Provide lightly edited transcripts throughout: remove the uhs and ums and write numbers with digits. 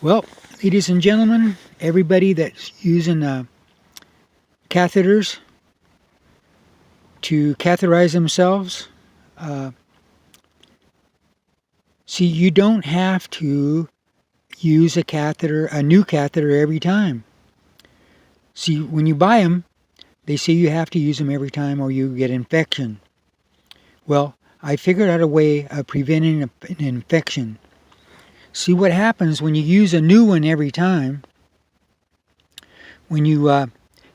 Well, ladies and gentlemen, everybody that's using catheters to catheterize themselves, see, you don't have to use a new catheter every time. See, when you buy them, they say you have to use them every time or you get infection. Well, I figured out a way of preventing an infection. See what happens when you use a new one every time. When you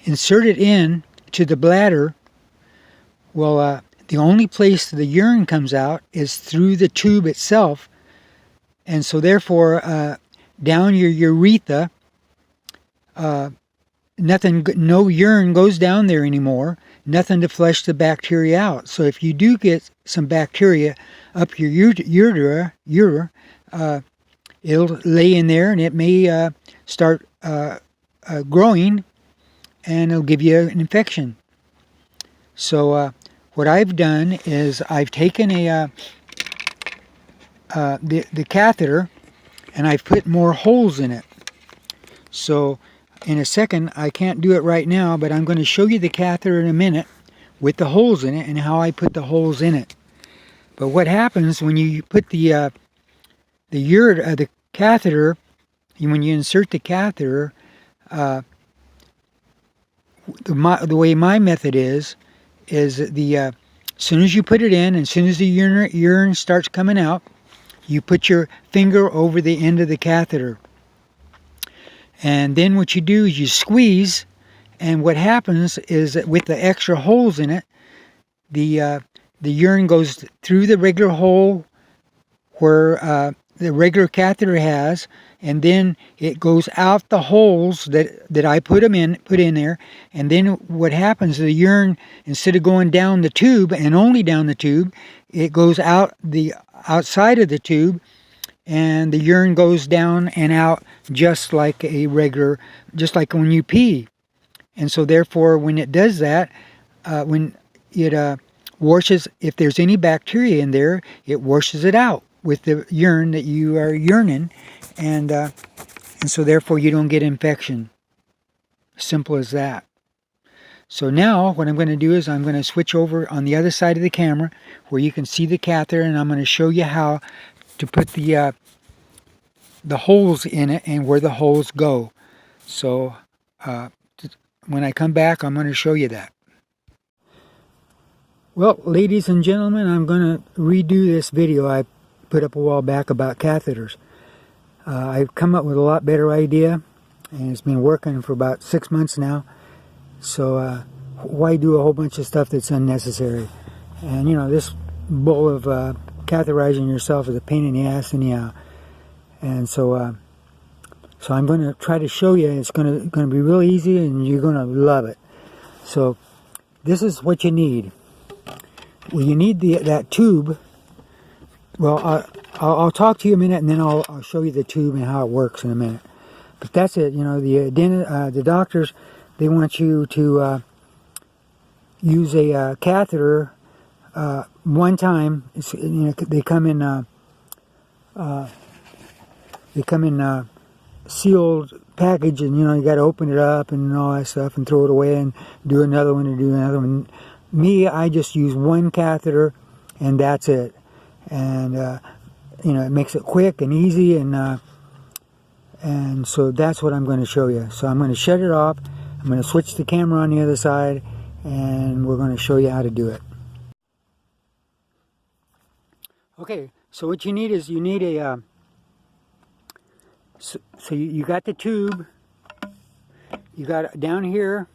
insert it in to the bladder, well, the only place the urine comes out is through the tube itself, and so therefore down your urethra, no urine goes down there anymore, nothing to flush the bacteria out. So if you do get some bacteria up your ureter, it'll lay in there and it may start growing, and it'll give you an infection. So what I've done is I've taken the catheter and I've put more holes in it. So in a second, I can't do it right now, but I'm going to show you the catheter in a minute with the holes in it and how I put the holes in it. But what happens when you put the catheter, when you insert the catheter, the way my method is as soon as you put it in, and as soon as the urine starts coming out, you put your finger over the end of the catheter. And then what you do is you squeeze, and what happens is that with the extra holes in it, the urine goes through the regular hole where the regular catheter has, and then it goes out the holes that I put in there. And then what happens, the urine, instead of going down the tube and only down the tube, it goes out the outside of the tube, and the urine goes down and out just like when you pee. And so therefore, when it does that, when it washes, if there's any bacteria in there, it washes it out with the urine that you are urinating, and so therefore you don't get infection. Simple as that. So now what I'm going to do is I'm going to switch over on the other side of the camera where you can see the catheter, and I'm going to show you how to put the holes in it and where the holes go. So when I come back, I'm going to show you that. Well, ladies and gentlemen, I'm going to redo this video I put up a while back about catheters. I've come up with a lot better idea, and it's been working for about 6 months now. So why do a whole bunch of stuff that's unnecessary? And you know, this bull of catheterizing yourself is a pain in the ass anyhow. And so I'm going to try to show you. It's going to be real easy, and you're going to love it. So this is what you need. Well, you need that tube. Well, I'll talk to you a minute, and then I'll show you the tube and how it works in a minute. But that's it. You know, the doctors, they want you to use a catheter one time. They come in sealed package, and you got to open it up and all that stuff and throw it away and do another one and do another one. Me, I just use one catheter, and that's it. And it makes it quick and easy, and so that's what I'm going to show you. So I'm going to shut it off. I'm going to switch the camera on the other side, and we're going to show you how to do it. Okay, so what you need is a so you got the tube. You got down here.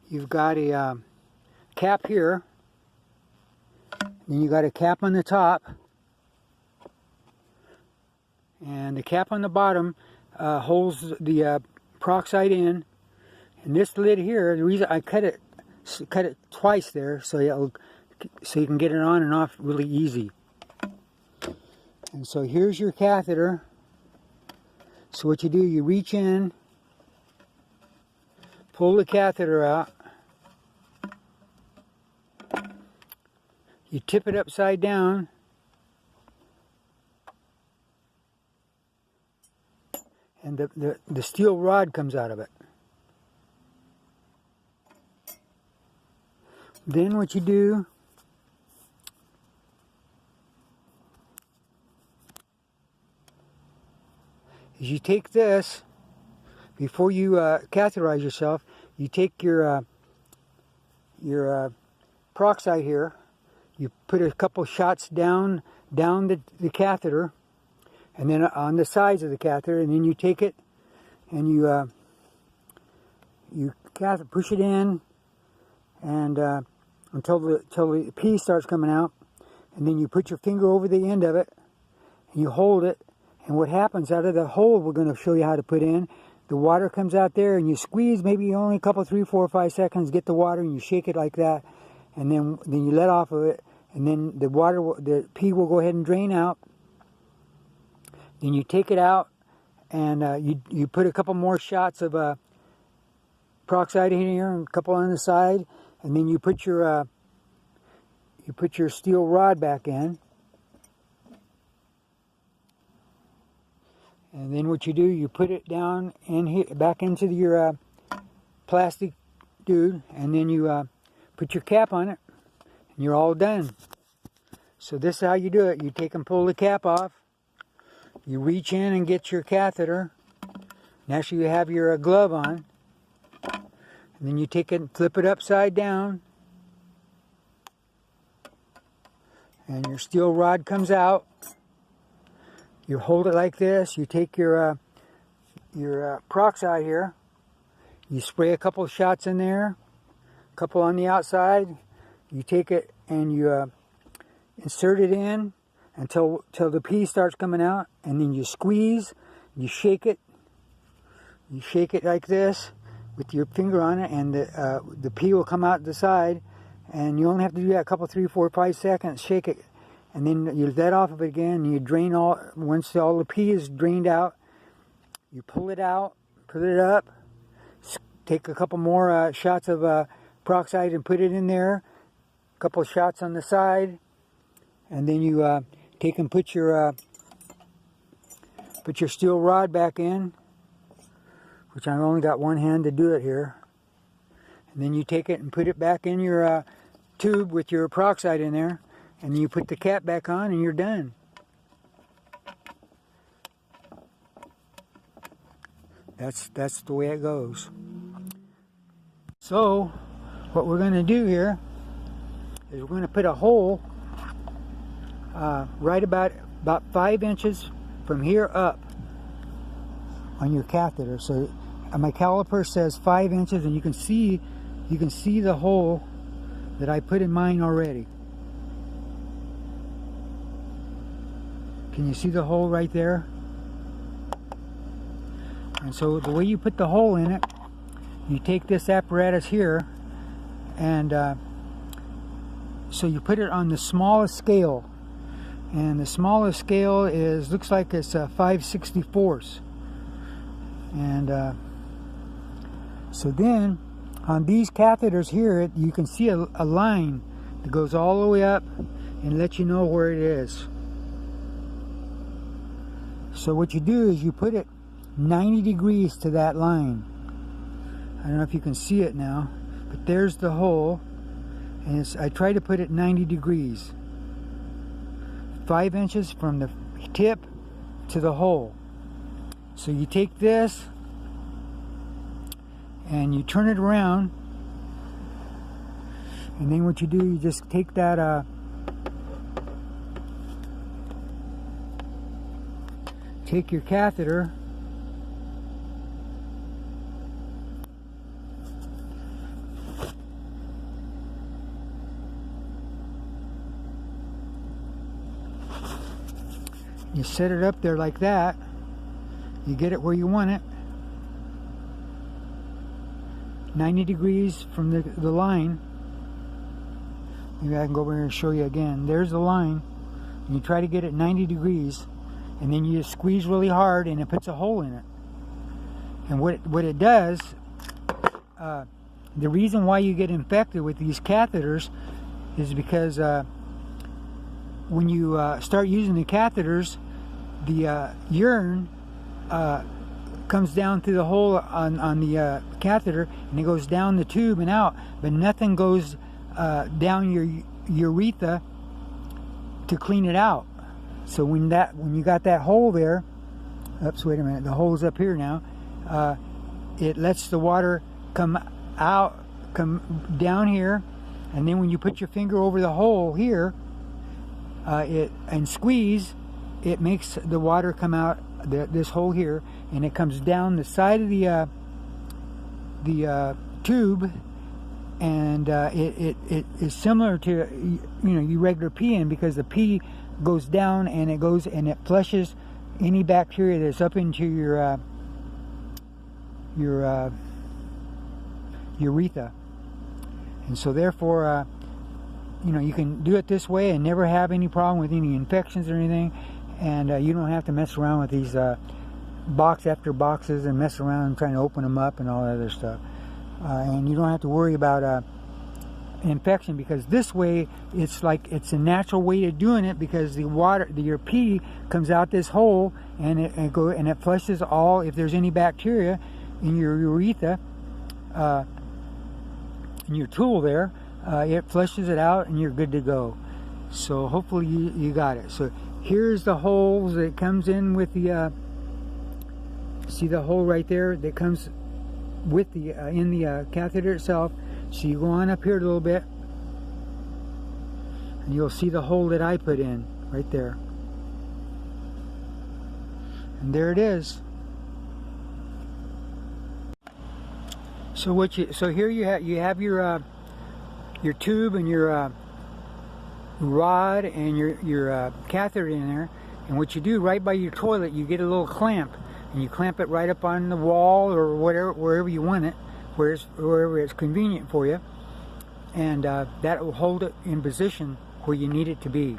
You've got a cap here. Then you got a cap on the top, and the cap on the bottom holds the peroxide in. And this lid here, the reason I cut it twice there, so you can get it on and off really easy. And so here's your catheter. So what you do, you reach in, pull the catheter out. You tip it upside down, and the steel rod comes out of it. Then what you do is you take this, before you catheterize yourself, you take your peroxide here, you put a couple shots down the catheter, and then on the sides of the catheter, and then you take it and you push it in, and until the pee starts coming out, and then you put your finger over the end of it and you hold it, and what happens out of the hole we're going to show you how to put in, the water comes out there, and you squeeze maybe only a couple, 3, 4, 5 seconds, get the water, and you shake it like that, and then you let off of it, and then the pee will go ahead and drain out. Then you take it out, and you put a couple more shots of peroxide in here, and a couple on the side, and then you put your steel rod back in. And then what you do, you put it down in here, back into your plastic dude, and then you put your cap on it, and you're all done. So this is how you do it. You take and pull the cap off. You reach in and get your catheter. Now you have your glove on. And then you take it and flip it upside down. And your steel rod comes out. You hold it like this. You take your peroxide here. You spray a couple of shots in there, a couple on the outside. You take it and you insert it in until the pee starts coming out, and then you squeeze. You shake it. You shake it like this with your finger on it, and the pee will come out the side. And you only have to do that a couple, 3, 4, 5 seconds. Shake it. And then you let off of it again, and you drain once all the pee is drained out, you pull it out, put it up, take a couple more shots of peroxide and put it in there, a couple of shots on the side, and then you take and put your steel rod back in, which I've only got one hand to do it here, and then you take it and put it back in your tube with your peroxide in there. And then you put the cap back on, and you're done. That's the way it goes. So, what we're going to do here is we're going to put a hole right about 5 inches from here up on your catheter. So, my caliper says 5 inches, and you can see the hole that I put in mine already. Can you see the hole right there? And so the way you put the hole in it, you take this apparatus here, and so you put it on the smallest scale, and the smallest scale looks like it's 5/64. And so then on these catheters here, you can see a line that goes all the way up and lets you know where it is. So what you do is you put it 90 degrees to that line. I don't know if you can see it now, but there's the hole, and I try to put it 90 degrees. 5 inches from the tip to the hole. So you take this and you turn it around, and then what you do, you just take that take your catheter, you set it up there like that, you get it where you want it, 90 degrees from the line. Maybe I can go over here and show you again. There's the line, and you try to get it 90 degrees, and then you just squeeze really hard, and it puts a hole in it. And what it does, the reason why you get infected with these catheters is because when you start using the catheters, the urine comes down through the hole on the catheter, and it goes down the tube and out, but nothing goes down your urethra to clean it out. So when you got that hole there, oops, wait a minute, the hole's up here now, it lets the water come down here, and then when you put your finger over the hole here and squeeze, it makes the water come out this hole here, and it comes down the side of the tube, and it is similar to your regular peeing, because the pee goes down and it flushes any bacteria that's up into your urethra. And so therefore you can do it this way and never have any problem with any infections or anything, and you don't have to mess around with these box after boxes and mess around trying to open them up and all that other stuff, and you don't have to worry about infection, because this way it's a natural way of doing it, because your pee comes out this hole, and it flushes all, if there's any bacteria in your urethra, in your tool there, it flushes it out and you're good to go. So hopefully you got it. So here's the holes that comes in with the see the hole right there that comes with the in the catheter itself. So you go on up here a little bit, and you'll see the hole that I put in right there, and there it is. So here you have your tube and your rod and your catheter in there, and what you do right by your toilet, you get a little clamp, and you clamp it right up on the wall or wherever you want it, wherever it's convenient for you, and that will hold it in position where you need it to be.